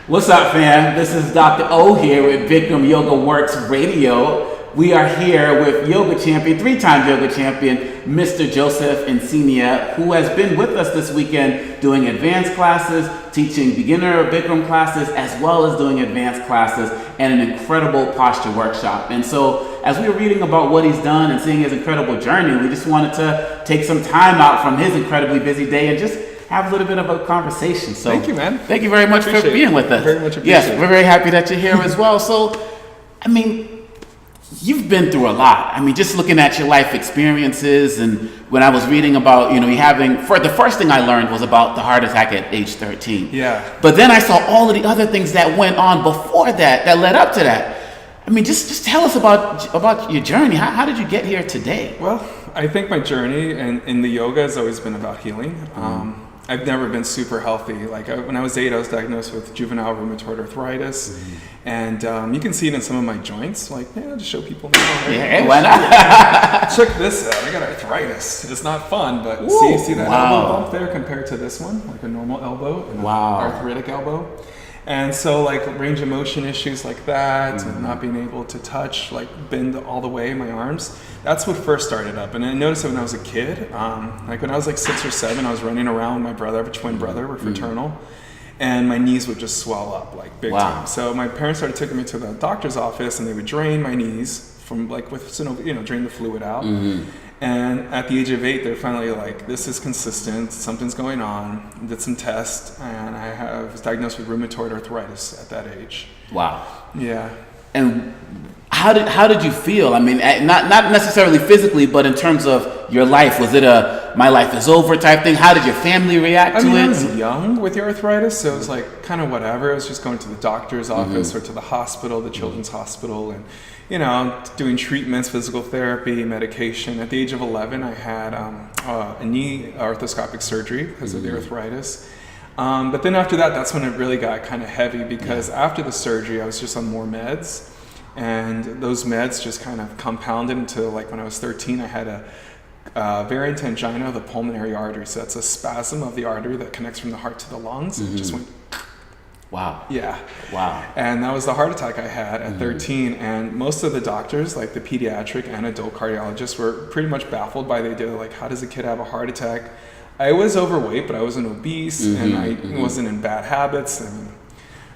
What's up, fam? This is Dr. O here with Bikram Yoga Works Radio. We are here with Yoga Champion, three-time Yoga Champion, Mr. Joseph Encinia, who has been with us this weekend doing advanced classes, teaching beginner Bikram classes, as well as doing advanced classes, and an incredible posture workshop. And so, as we were reading about what he's done and seeing his incredible journey, we just wanted to take some time out from his incredibly busy day and just have a little bit of a conversation. So thank you, man. Thank you very much for being with us. Very much appreciate Yes, we're very happy that you're here as well. So, I mean, you've been through a lot. I mean, just looking at your life experiences, and when I was reading about, you having, the first thing I learned was about the heart attack at age 13. Yeah. But then I saw all of the other things that went on before that led up to that. I mean, just tell us about your journey. How did you get here today? Well, I think my journey in the yoga has always been about healing. I've never been super healthy. Like when I was 8, I was diagnosed with juvenile rheumatoid arthritis, and you can see it in some of my joints. Like, I'll just show people now. Right? Yeah, why not? Check this out. I got arthritis. It's not fun, but see that elbow bump there compared to this one, like a normal elbow, and an arthritic elbow. And so, like, range of motion issues like that, and not being able to touch, like, bend all the way my arms, that's what first started up. And I noticed it when I was a kid. Like, when I was, like, 6 or 7, I was running around with my brother. I have a twin brother. We're fraternal. And my knees would just swell up, like, big time. So my parents started taking me to the doctor's office, and they would drain my knees from, like, drain the fluid out. And at the age of 8, they're finally like, this is consistent, something's going on. I did some tests, and I was diagnosed with rheumatoid arthritis at that age. Wow. Yeah. And how did you feel? I mean, not necessarily physically, but in terms of your life, was it a my life is over type thing? How did your family react to it? I was young with the arthritis, so it was like kind of whatever. I was just going to the doctor's office or to the hospital, the children's hospital, and doing treatments, physical therapy, medication. At the age of 11, I had a knee arthroscopic surgery because of the arthritis. But then after that, that's when it really got kind of heavy, because after the surgery, I was just on more meds. And those meds just kind of compounded into, like, when I was 13, I had a variant angina of the pulmonary artery. So that's a spasm of the artery that connects from the heart to the lungs. It just went. Wow. Yeah. Wow. And that was the heart attack I had at 13. And most of the doctors, like the pediatric and adult cardiologists, were pretty much baffled by the idea, like, how does a kid have a heart attack? I was overweight, but I wasn't obese, and I wasn't in bad habits.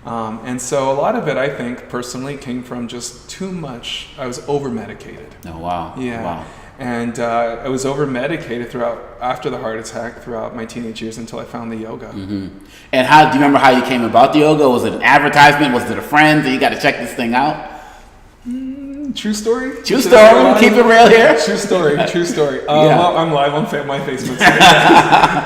And so a lot of it, I think, personally, came from just too much. I was over-medicated. Oh, wow. Yeah. Wow. And I was over-medicated after the heart attack throughout my teenage years until I found the yoga. And do you remember how you came about the yoga? Was it an advertisement? Was it a friend? You got to check this thing out? True story? True story. Keep it real here. True story. Well, I'm live on my Facebook.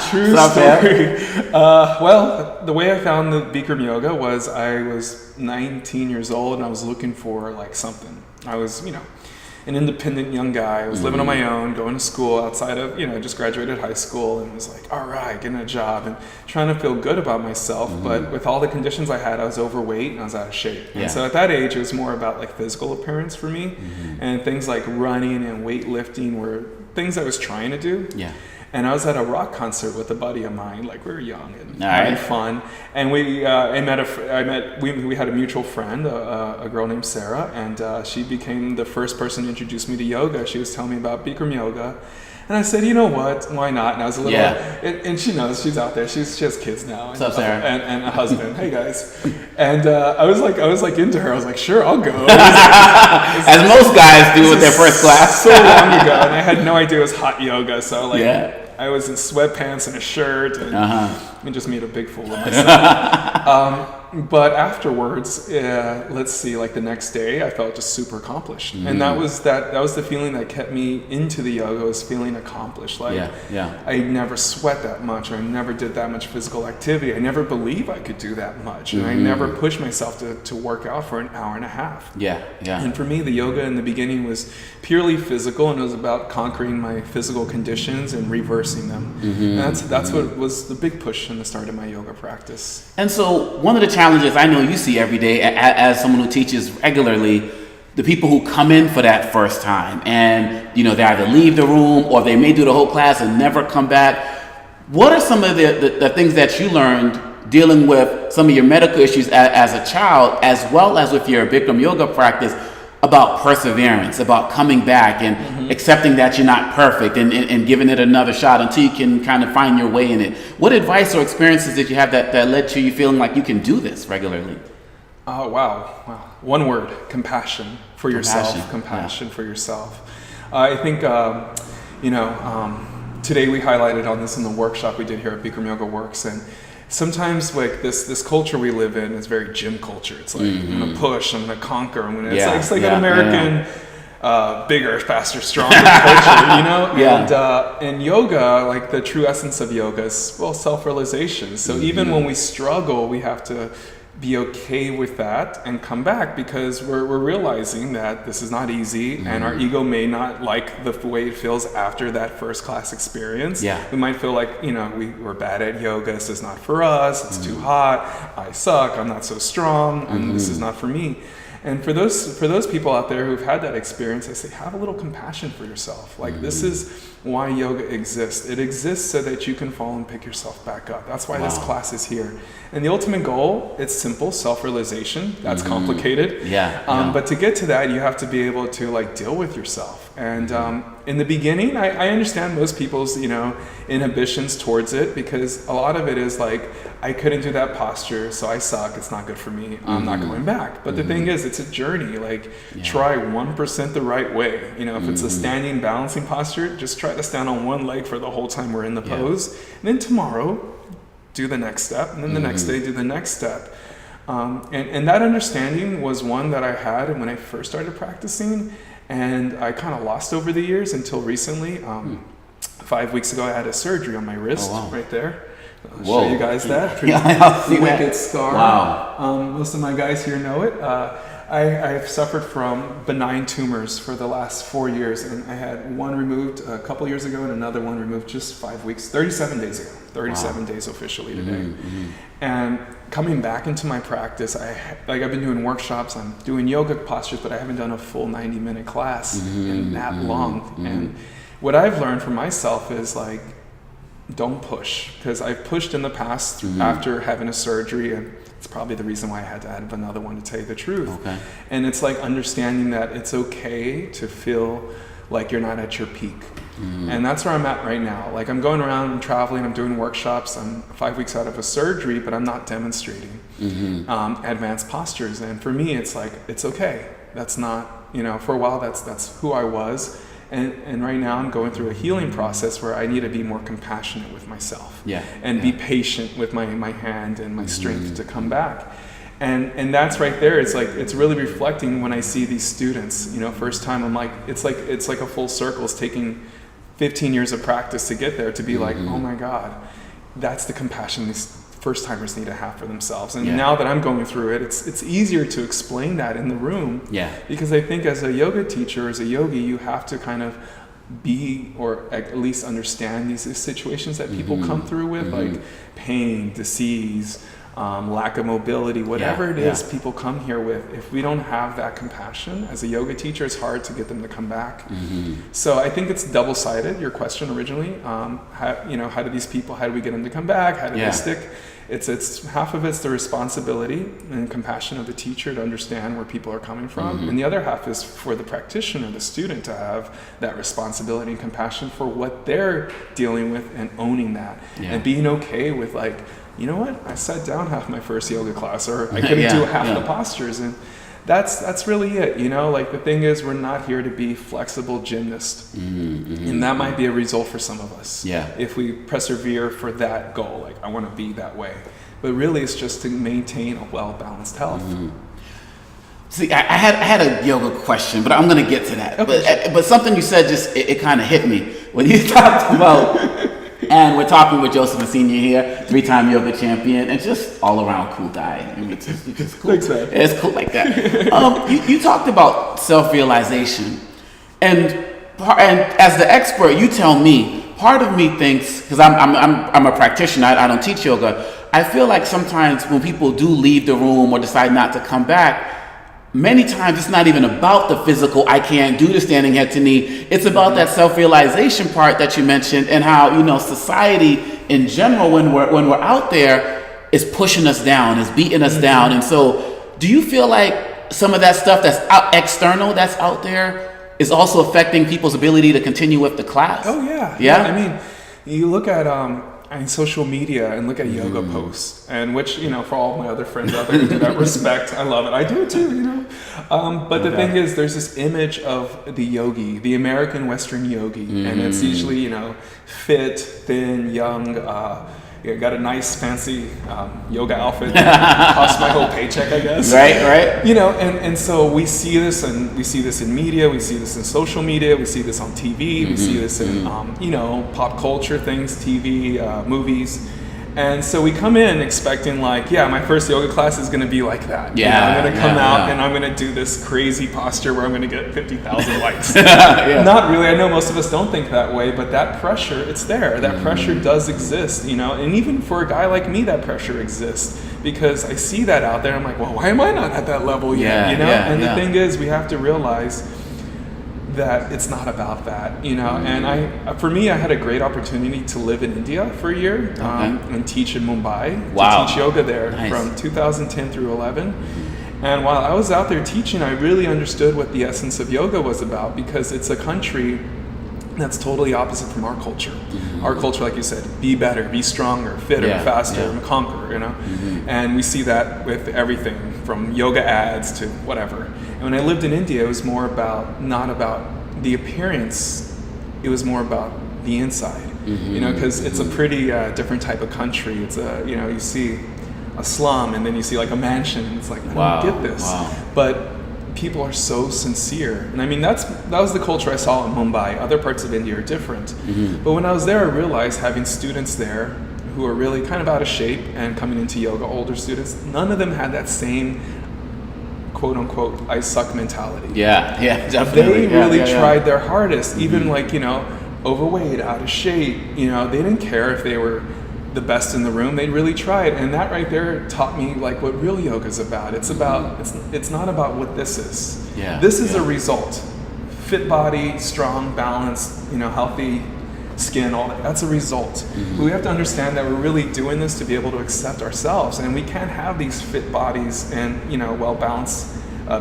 True story. Well, the way I found the Bikram yoga was I was 19 years old, and I was looking for, like, something. I was, an independent young guy. I was living on my own, going to school outside of, just graduated high school, and was like, all right, getting a job and trying to feel good about myself. But with all the conditions I had, I was overweight and I was out of shape. And so at that age, it was more about, like, physical appearance for me. And things like running and weightlifting were things I was trying to do. Yeah. And I was at a rock concert with a buddy of mine. Like, we were young and having fun. And we had a mutual friend, a girl named Sarah, and she became the first person to introduce me to yoga. She was telling me about Bikram yoga. And I said, you know what? Why not? And I was a little, and she knows, she's out there. She has kids now. What's up, Sarah? And a husband. Hey guys. And I was like into her. I was like, sure, I'll go. As most guys do with their first class. So long ago, and I had no idea it was hot yoga. So I was in sweatpants and a shirt, and I just made a big fool of myself. But afterwards, let's see, like the next day, I felt just super accomplished. And that was the feeling that kept me into the yoga, was feeling accomplished. Like, I never sweat that much, or I never did that much physical activity. I never believed I could do that much. And I never pushed myself to work out for an hour and a half. And for me, the yoga in the beginning was purely physical, and it was about conquering my physical conditions and reversing them. And that's what was the big push in the start of my yoga practice. And so one of the challenges I know you see every day as someone who teaches regularly, the people who come in for that first time, and they either leave the room or they may do the whole class and never come back. What are some of the things that you learned dealing with some of your medical issues as a child, as well as with your Bikram yoga practice, about perseverance, about coming back and accepting that you're not perfect and giving it another shot until you can kind of find your way in it. What advice or experiences did you have that led to you feeling like you can do this regularly? Oh, wow. One word: compassion for yourself. Compassion for yourself. I think, today we highlighted on this in the workshop we did here at Bikram Yoga Works, and sometimes like this culture we live in is very gym culture. It's like, I'm gonna push, I'm gonna conquer, it's like an American bigger, faster, stronger culture, you know? And yoga, like the true essence of yoga is, well, self-realization. So even when we struggle, we have to be okay with that and come back, because we're realizing that this is not easy, and our ego may not like the way it feels after that first class experience. We might feel like, we're bad at yoga, this is not for us, it's too hot, I suck, I'm not so strong, and this is not for me. And for those people out there who've had that experience, I say, have a little compassion for yourself. Like, this is why yoga exists. It exists so that you can fall and pick yourself back up. That's why this class is here. And the ultimate goal, it's simple: self-realization. That's complicated. But to get to that, you have to be able to like deal with yourself. And in the beginning, I understand most people's inhibitions towards it, because a lot of it is like, I couldn't do that posture, so I suck, it's not good for me, I'm not going back. But the thing is, it's a journey. Like, try 1% the right way. If it's a standing balancing posture, just try to stand on one leg for the whole time we're in the pose. And then tomorrow, do the next step, and then the next day, do the next step. And that understanding was one that I had when I first started practicing, and I kind of lost over the years until recently. 5 weeks ago, I had a surgery on my wrist, right there. I'll show you guys that. Pretty wicked scar. Most of my guys here know it. I've suffered from benign tumors for the last 4 years, and I had one removed a couple years ago and another one removed just 5 weeks, 37 days ago. 37 days officially today. And coming back into my practice, I've been doing workshops, I'm doing yoga postures, but I haven't done a full 90-minute class in that long. And what I've learned for myself is like, don't push, because I've pushed in the past after having a surgery, and it's probably the reason why I had to add another one, to tell you the truth. And it's like understanding that it's okay to feel like you're not at your peak. And that's where I'm at right now. Like, I'm going around and traveling, I'm doing workshops, I'm 5 weeks out of a surgery, but I'm not demonstrating advanced postures. And for me, it's like, it's okay. That's not, for a while, that's who I was. And right now I'm going through a healing process where I need to be more compassionate with myself and be patient with my hand and my strength to come back. And that's right there. It's like, it's really reflecting when I see these students, first time, I'm like, it's like a full circle. It's taking 15 years of practice to get there, to be like, oh my God, that's the compassion these first timers need to have for themselves. And now that I'm going through it, it's easier to explain that in the room. Because I think as a yoga teacher, as a yogi, you have to kind of be, or at least understand these situations that people come through with, like pain, disease, lack of mobility, whatever it is people come here with. If we don't have that compassion as a yoga teacher, it's hard to get them to come back. So I think it's double-sided, your question originally. How do these people, how do we get them to come back? How do they stick? It's half of it's the responsibility and compassion of the teacher to understand where people are coming from, and the other half is for the practitioner, the student, to have that responsibility and compassion for what they're dealing with, and owning that, and being okay with, like, you know what, I sat down half my first yoga class, or I couldn't do half the postures, and that's really it. Like, the thing is, we're not here to be flexible gymnasts, and that might be a result for some of us if we persevere for that goal, like, I want to be that way. But really, it's just to maintain a well-balanced health. See, I had a yoga question, but I'm going to get to that. But something you said, just it kind of hit me when you talked about. And we're talking with Joseph Encinia here, 3-time yoga champion, and just all around cool guy. I mean, it's cool. Thanks, man. It's cool like that. You talked about self-realization, and as the expert, you tell me. Part of me thinks, because I'm a practitioner, I don't teach yoga. I feel like sometimes when people do leave the room or decide not to come back, many times it's not even about the physical, I can't do the standing head to knee. It's about that self-realization part that you mentioned, and how, society in general, when we're out there, is pushing us down, is beating us down. And so do you feel like some of that stuff that's external, that's out there, is also affecting people's ability to continue with the class? Oh yeah. Yeah. I mean, you look at social media and look at yoga posts, and which, for all my other friends out there who do that, respect, I love it. I do it too, But the thing is, there's this image of the yogi, the American Western yogi, and it's usually, fit, thin, young, got a nice fancy yoga outfit that costs my whole paycheck, I guess. Right. And so we see this, and we see this in media, we see this in social media, we see this on TV, we see this in pop culture things, TV, movies. And so we come in expecting my first yoga class is going to be like that. Yeah, I'm going to come out and I'm going to do this crazy posture where I'm going to get 50,000 likes. Yeah. Not really. I know most of us don't think that way, but that pressure, it's there. That pressure does exist, and even for a guy like me, that pressure exists because I see that out there. I'm like, well, why am I not at that level yet? And the thing is, we have to realize that it's not about that, and for me, I had a great opportunity to live in India for a year and teach in Mumbai, to teach yoga there from 2010 through 11. And while I was out there teaching, I really understood what the essence of yoga was about, because it's a country that's totally opposite from our culture. Our culture, like you said, be better, be stronger, fitter, faster, and conquer, And we see that with everything from yoga ads to whatever. And when I lived in India, it was more not about the appearance, it was more about the inside, because it's a pretty different type of country. It's you see a slum and then you see like a mansion, and it's like, I don't get this. But people are so sincere, and I mean that was the culture I saw in Mumbai. Other parts of India are different, but when I was there, I realized, having students there who are really kind of out of shape and coming into yoga, older students, none of them had that same quote unquote I suck mentality. Yeah, definitely. They really tried their hardest, even overweight, out of shape. They didn't care if they were the best in the room. They really tried, and that right there taught me what real yoga is about. It's about it's not about what this is. This is a result. Fit body, strong, balanced, healthy skin, all that's a result. But we have to understand that we're really doing this to be able to accept ourselves, and we can't have these fit bodies and well balanced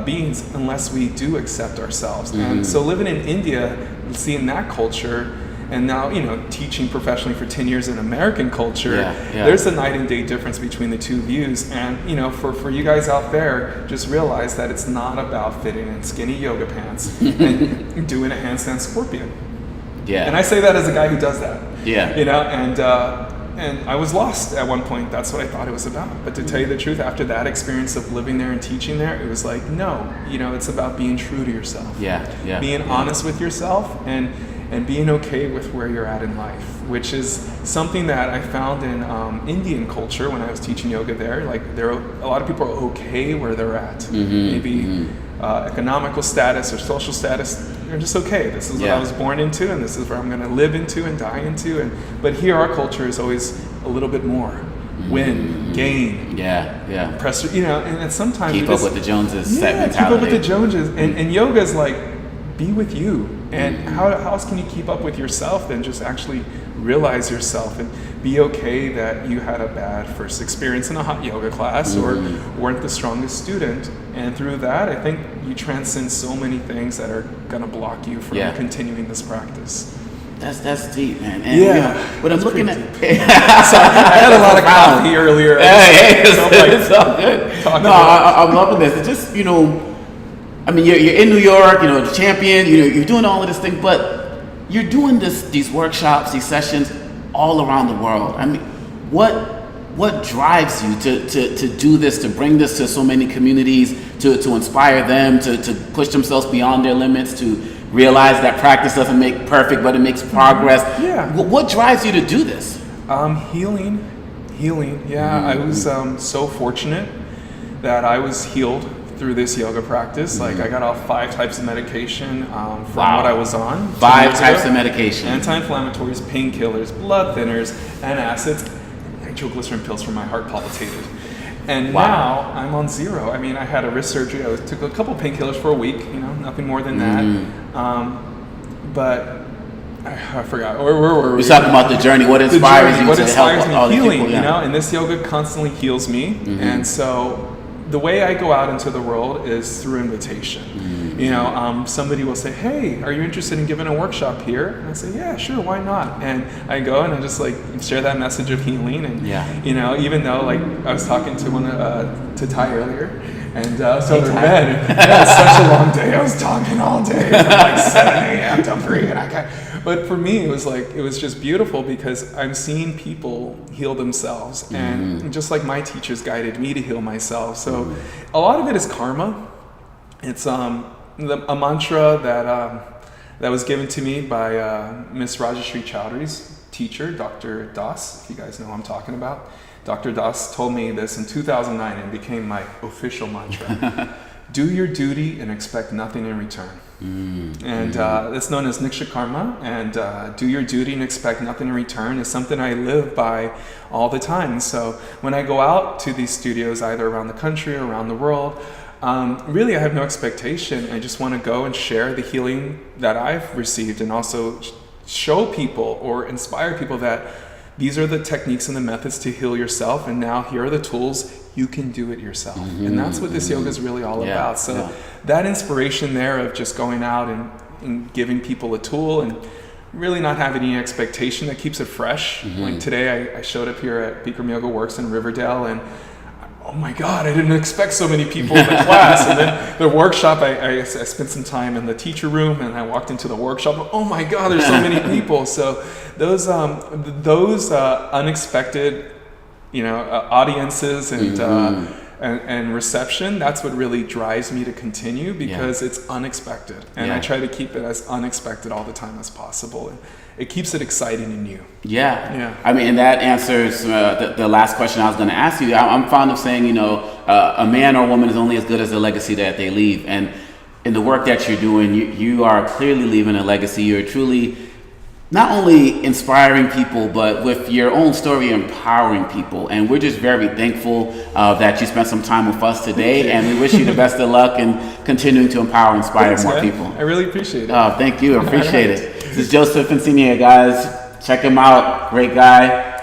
beings unless we do accept ourselves. And so living in India, seeing that culture, and now teaching professionally for 10 years in American culture, there's a night and day difference between the two views. And for you guys out there, just realize that it's not about fitting in skinny yoga pants and doing a handstand scorpion. And I say that as a guy who does that. And I was lost at one point. That's what I thought it was about. But to tell you the truth, after that experience of living there and teaching there, it was like, no, it's about being true to yourself. Being honest with yourself and being okay with where you're at in life, which is something that I found in Indian culture when I was teaching yoga there. A lot of people are okay where they're at. Maybe economical status or social status, they're just okay. This is what I was born into, and this is where I'm going to live into and die into. But here, our culture is always a little bit more. Win, gain, press, and sometimes keep up with the Joneses. Set mentality. Keep up with the Joneses, and yoga is be with you. And how else can you keep up with yourself than just actually realize yourself and be okay that you had a bad first experience in a hot yoga class or weren't the strongest student. And through that, I think you transcend so many things that are going to block you from continuing this practice. That's deep, man. And but I'm looking at. Sorry, I had a lot of coffee earlier. It's all good. No, I'm loving this. It's just I mean, you're in New York, the champion. You're doing all of this thing, but you're doing these workshops, these sessions all around the world. I mean, what drives you to do this, to bring this to so many communities, to inspire them, to push themselves beyond their limits, to realize that practice doesn't make perfect, but it makes progress? What drives you to do this? Healing. I was so fortunate that I was healed through this yoga practice. I got off 5 types of medication from what I was on. 5 types of medication. Anti-inflammatories, painkillers, blood thinners, antacids, nitroglycerin pills for my heart palpitated. And now I'm on 0. I mean, I had a wrist surgery. I took a couple painkillers for a week, nothing more than that. But I forgot. Where were we? We're talking about the journey. What inspires you to help all these healing, people? You know, and this yoga constantly heals me. And so the way I go out into the world is through invitation. You know, somebody will say, "Hey, are you interested in giving a workshop here?" And I say, "Yeah, sure, why not?" And I go and I just like share that message of healing. And you know, even though like I was talking to to Ty earlier, and so they're men. It was such a long day. I was talking all day from like 7 a.m. to 3, and But for me, it was just beautiful because I'm seeing people heal themselves, and just like my teachers guided me to heal myself. So a lot of it is karma. It's a mantra that was given to me by Miss Rajashri Chowdhury's teacher, Dr. Das, if you guys know who I'm talking about. Dr. Das told me this in 2009 and became my official mantra. Do your duty and expect nothing in return. And it's known as Niksha Karma, and do your duty and expect nothing in return is something I live by all the time. So when I go out to these studios, either around the country or around the world, really I have no expectation. I just want to go and share the healing that I've received, and also show people or inspire people that these are the techniques and the methods to heal yourself, and now here are the tools. You can do it yourself. And that's what this yoga is really all about. So that inspiration there of just going out and giving people a tool and really not having any expectation, that keeps it fresh. Like today I showed up here at Bikram Yoga Works in Riverdale, and oh my God, I didn't expect so many people in the class. And then the workshop, I spent some time in the teacher room, and I walked into the workshop. Oh my God, there's so many people. So those unexpected, you know, audiences and reception, that's what really drives me to continue, because it's unexpected. And I try to keep it as unexpected all the time as possible. And it keeps it exciting and new. I mean, and that answers the last question I was going to ask you. I'm fond of saying, you know, a man or woman is only as good as the legacy that they leave. And in the work that you're doing, you are clearly leaving a legacy. You're truly not only inspiring people, but with your own story, empowering people. And we're just very thankful that you spent some time with us today. And we wish you the best of luck in continuing to empower and inspire more people. I really appreciate it. Oh, thank you. I appreciate it. This is Joseph Encinia, guys. Check him out. Great guy.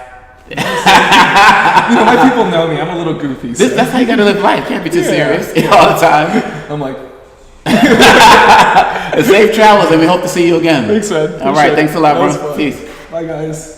You know, my people know me. I'm a little goofy. So. That's how you got to live life. Can't be too serious all the time. I'm like... Safe travels, and we hope to see you again. Thanks, man. All right. Thanks a lot, bro. Peace. Bye, guys.